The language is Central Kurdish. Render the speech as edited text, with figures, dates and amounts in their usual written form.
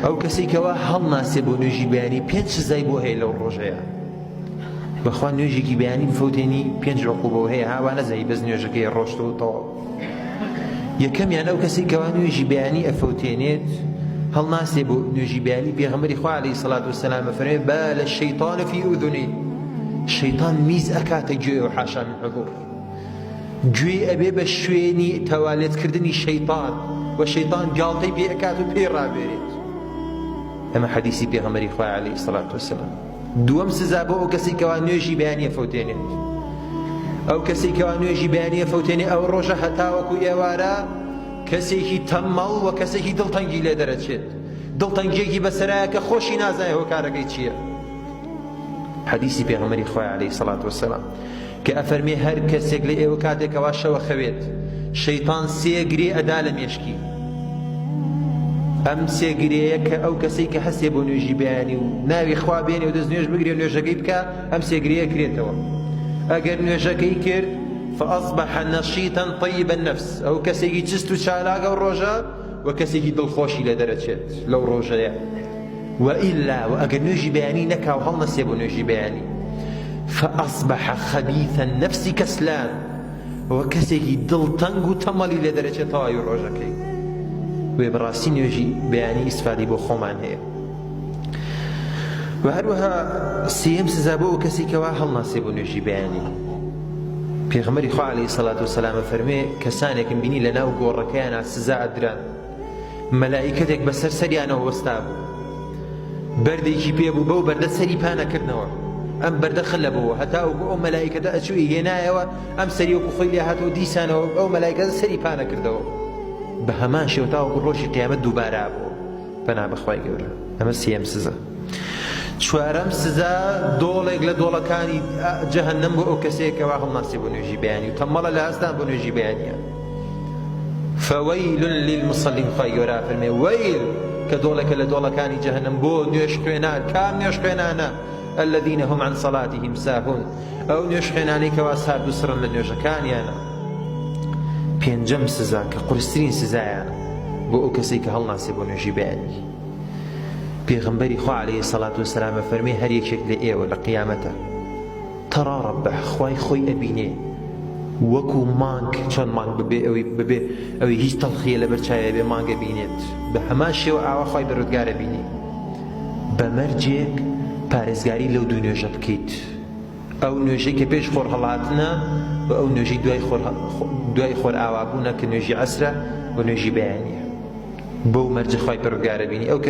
ئەو کەسێک کەوا هەڵناسێ بۆ نوێژی بەیانی 5 سزای بۆ هەیە لەو ڕۆژەیە. بەخوا نوێژێکی بەیانی بفەوتێنی 5 عقوبە هەیە، هاوا نەزایی بەس نوێژەکەی ڕۆشتەوە تەواو. یەکەمیان ئەو کەسێک کەوا نوێژی بەیانی ئەفەوتێنێت هەڵناسێ بۆ نوێژی بەیانی، پێغەمبەری خوا عەلەیهی سەڵات وسەلام فەرمێ بال الشەیطان فی ئوذنی، شەیطان میز ئەکاتە گوێ و حاشا من حضور، گوێ ئەبێ بە شوێنی تەوالێتکردنی شەیطان و شەیطان گاڵتەی پێ ئەکات و پێی ڕابێرێت. ئەمە حەدیسی پێغەمبەری خوا عەلەیهی سەڵات وسەلام. دووەم سزا بۆ ئەو کەسێک کەوا نوێژی بەیانی ئەفەوتێنێت، ئەو کەسێک کەوا نوێژی بەیانی ئەفەوتێنێ ئەو ڕۆژە هەتاوەکو ئێوارە کەسێکی تەمەڵ و کەسێکی دڵتەنگی لێ دەرەچێت، دڵتەنگیەکی بەسەرایە کە خۆشی نازانێ هۆکارەکەی چییە. حەدیسی پێغەمبەری خوا عەلەیهی سەڵات وسەلام کە ئەفەرمێ هەر کەسێک لە ئێوە کاتێکەوە شەوە خەوێت شەیطان 3 گرێ ئەدا لە مێشکی. ئەم 3 گرەیە کە ئەو کەسەی کە هەستێ بۆ نوێژی بەیانی و ناوی خوا بێنێ و دەست نوێژ بگرێ و نوێژەکەی بکە، ئەم 3 گرەیە کرێتەوە. ئەگەر نوێژەکەی کرد فأصبح نشيطا طيب النفس، ئەو کەسێکی جست و چالاکە و ڕۆژە و کەسێکی دڵخۆشی لە دەرەچێت لەو ڕۆژەیە. وإلا وأجر نوجي بياني نكا وهل نسيبو نوجي بياني فأصبح خبيث النفس كسلان، وكسي دل تنغو تمالي لدرجة طايو روجكي. وبراسي نوجي بياني استفادي بو خومان هي. وهروها سيم سزابو كسي كوا هل نسيبو نوجي بياني. پێغەمبەری خوا عەلەیهی سەڵات وسەلام فەرمێ کەسانێکم بینی لە ناو گۆڕەکەیانە سزا ئەدران، مەلائیکەتێک بەسەر سەریانەوە وەستا بوو، بەردێکی پێبوو بەو بەردە سەری پانەکردنەوە، ئەم بەردە خلەبەوە هەتاوەکو ئەو مەلائیکەتە ئەچووی هێنایەوە، ئەم سەری وەکو خۆی لێ هاتەوە دیسانەوە ئەو مەلائیکەتە سەری پانەکردەوە. بە هەمان شێوە تاوەکو ڕۆژی قیامەت دووبارە بوو پەنا بەخوای گەورە. ئەمە سێم سزا. چوارەم سزا دۆڵێک لە دۆڵەکانی جەهەنەم بۆ ئەو کەسێکەوە هەڵناسی بۆ نوێژی بەیانی و تەمەڵە لە هەستان بۆ نوێژی بەیانیە. فويل للمصلين خوای گەورە فەرمێ وەیل کە دۆڵێکە لە دۆڵەکانی جەهەنەم بۆ نوێژ خوێنان. کام نوێژ خوێنانە؟ الذين هم عن صلاتهم ساهون، ئەو نوێژ خوێنانەی کەوا سارد و سڕن لە نوێژەکانیانە. پێنجەم سزا کە قورسترین سزایانە بۆ ئەو کەسێک کە هەڵناسی بۆ نوێژی بەیانی. پێغەمبەری خوا عەلەیهی سەڵات وسەلام فەرمێ هەر یەکێک لە ئێوە لە قیامەتە تەرا ڕەبەح خوای خۆی ئەبینێ وەکو مانگ، چۆن مانگ ببێ ئەوەی هیچ تەڵخیە لەبەر چایە بێ مانگە بینێت، بە هەمان شێوە ئاوا خوای بەڕزگارە بینی. بە مەرجێک پارێزگاری لەو دوو نوێژە بکەیت، ئەو نوێژەی کە پێش خۆر هەڵاتنە و ئەو نوێژەی دوای خۆر ئاوابوونە کە نوێژی عەسرە و نوێژی بەیانیە. بەو مەرجە خوای بەڕزگارە بینی. ئەو